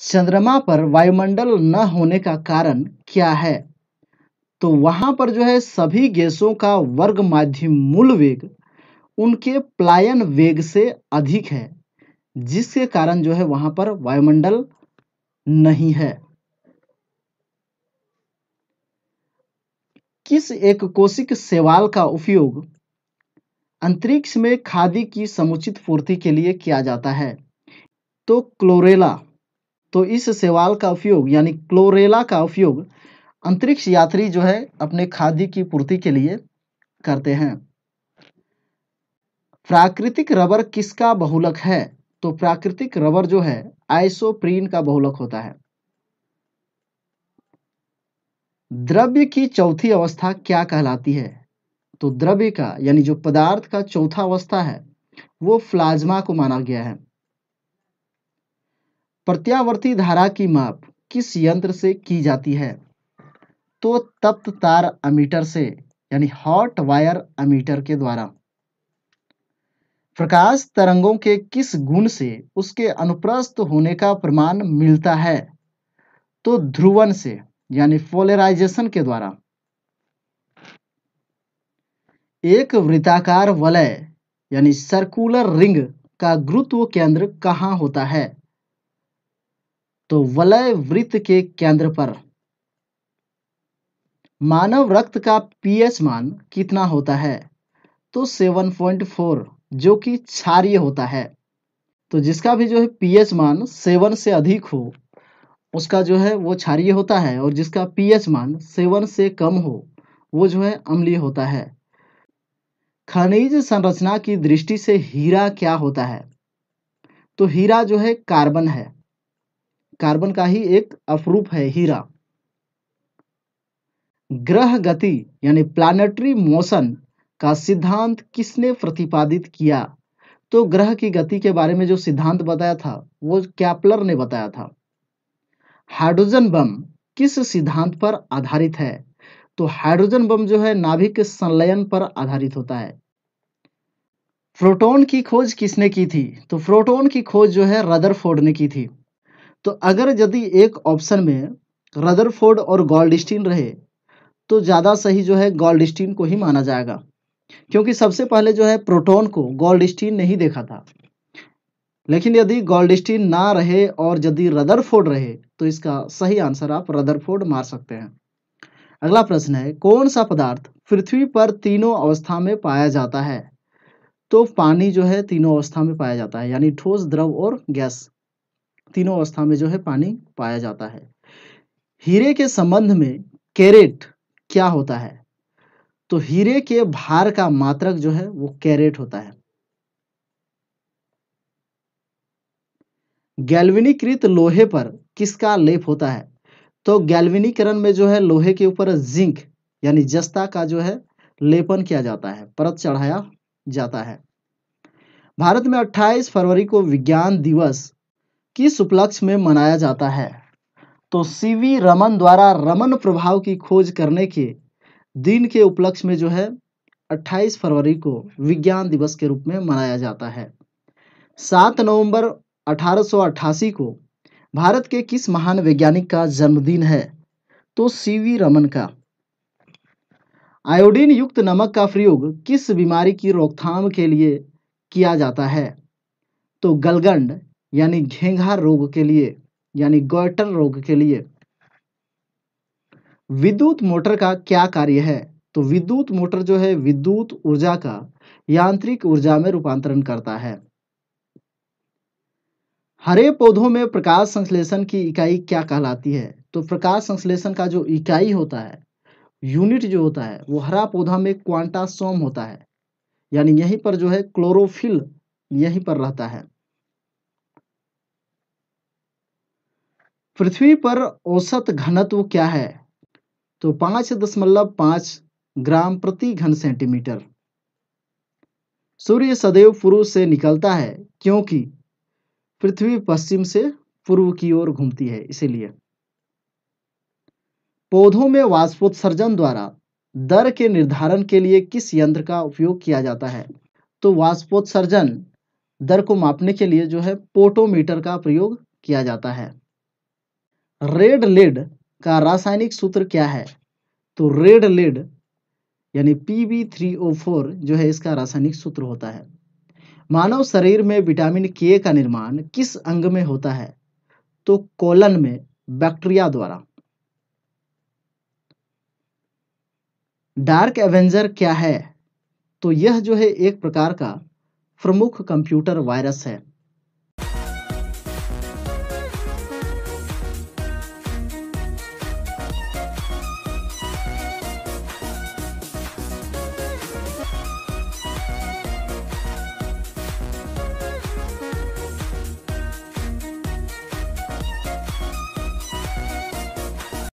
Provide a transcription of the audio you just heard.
चंद्रमा पर वायुमंडल न होने का कारण क्या है? तो वहां पर जो है सभी गैसों का वर्ग माध्य मूल वेग उनके पलायन वेग से अधिक है, जिसके कारण जो है वहां पर वायुमंडल नहीं है। किस एक कोशिक शैवाल का उपयोग अंतरिक्ष में खाद्य की समुचित पूर्ति के लिए किया जाता है? तो क्लोरेला। तो इस शैवाल का उपयोग यानी क्लोरेला का उपयोग अंतरिक्ष यात्री जो है अपने खाद्य की पूर्ति के लिए करते हैं। प्राकृतिक रबर किसका बहुलक है? तो प्राकृतिक रबर जो है आइसोप्रीन का बहुलक होता है। द्रव्य की चौथी अवस्था क्या कहलाती है? तो द्रव्य का यानी जो पदार्थ का चौथा अवस्था है वो प्लाज्मा को माना गया है। प्रत्यावर्ती धारा की माप किस यंत्र से की जाती है? तो तप्त तार अमीटर से यानी हॉट वायर अमीटर के द्वारा। प्रकाश तरंगों के किस गुण से उसके अनुप्रस्थ होने का प्रमाण मिलता है? तो ध्रुवन से यानी पोलराइजेशन के द्वारा। एक वृत्ताकार वलय यानी सर्कुलर रिंग का गुरुत्व केंद्र कहाँ होता है? तो वलय वृत्त के केंद्र पर। मानव रक्त का पीएच मान कितना होता है? तो 7.4 जो कि क्षारीय होता है। तो जिसका भी जो है पीएच मान 7 से अधिक हो उसका जो है वो क्षारीय होता है, और जिसका पीएच मान 7 से कम हो वो जो है अम्लीय होता है। खनिज संरचना की दृष्टि से हीरा क्या होता है? तो हीरा जो है कार्बन है, कार्बन का ही एक अपरूप है हीरा। ग्रह गति यानी प्लैनेटरी मोशन का सिद्धांत किसने प्रतिपादित किया? तो ग्रह की गति के बारे में जो सिद्धांत बताया था वो कैप्लर ने बताया था। हाइड्रोजन बम किस सिद्धांत पर आधारित है? तो हाइड्रोजन बम जो है नाभिक संलयन पर आधारित होता है। प्रोटॉन की खोज किसने की थी? तो प्रोटॉन की खोज जो है रदरफोर्ड ने की थी। तो अगर यदि एक ऑप्शन में रदरफोर्ड और गोल्डस्टीन रहे तो ज़्यादा सही जो है गोल्डस्टीन को ही माना जाएगा, क्योंकि सबसे पहले जो है प्रोटॉन को गोल्डस्टीन ने ही देखा था। लेकिन यदि गोल्डस्टीन ना रहे और यदि रदरफोर्ड रहे तो इसका सही आंसर आप रदरफोर्ड मार सकते हैं। अगला प्रश्न है, कौन सा पदार्थ पृथ्वी पर तीनों अवस्था में पाया जाता है? तो पानी जो है तीनों अवस्था में पाया जाता है, यानी ठोस, द्रव और गैस, तीनों अवस्था में जो है पानी पाया जाता है। हीरे के संबंध में कैरेट क्या होता है? तो हीरे के भार का मात्रक जो है वो कैरेट होता है। गैल्वेनीकृत लोहे पर किसका लेप होता है? तो गैल्वेनीकरण में जो है लोहे के ऊपर जिंक यानी जस्ता का जो है लेपन किया जाता है, परत चढ़ाया जाता है। भारत में 28 फरवरी को विज्ञान दिवस किस उपलक्ष्य में मनाया जाता है? तो सीवी रमन द्वारा रमन प्रभाव की खोज करने के दिन के उपलक्ष्य में जो है 28 फरवरी को विज्ञान दिवस के रूप में मनाया जाता है। 7 नवंबर 1888 को भारत के किस महान वैज्ञानिक का जन्मदिन है? तो सीवी रमन का। आयोडीन युक्त नमक का प्रयोग किस बीमारी की रोकथाम के लिए किया जाता है? तो गलगंड यानी घेंघा रोग के लिए, यानी गॉइटर रोग के लिए। विद्युत मोटर का क्या कार्य है? तो विद्युत मोटर जो है विद्युत ऊर्जा का यांत्रिक ऊर्जा में रूपांतरण करता है। हरे पौधों में प्रकाश संश्लेषण की इकाई क्या कहलाती है? तो प्रकाश संश्लेषण का जो इकाई होता है, यूनिट जो होता है, वो हरा पौधा में क्वांटासोम होता है, यानी यहीं पर जो है क्लोरोफिल यहीं पर रहता है। पृथ्वी पर औसत घनत्व क्या है? तो 5.5 ग्राम प्रति घन सेंटीमीटर। सूर्य सदैव पूर्व से निकलता है क्योंकि पृथ्वी पश्चिम से पूर्व की ओर घूमती है, इसीलिए। पौधों में वाष्पोत्सर्जन द्वारा दर के निर्धारण के लिए किस यंत्र का उपयोग किया जाता है? तो वाष्पोत्सर्जन दर को मापने के लिए जो है पोटोमीटर का प्रयोग किया जाता है। रेड लेड का रासायनिक सूत्र क्या है? तो रेड लेड यानी Pb3O4 जो है इसका रासायनिक सूत्र होता है। मानव शरीर में विटामिन के का निर्माण किस अंग में होता है? तो कोलन में बैक्टीरिया द्वारा। डार्क एवेंजर क्या है? तो यह जो है एक प्रकार का प्रमुख कंप्यूटर वायरस है।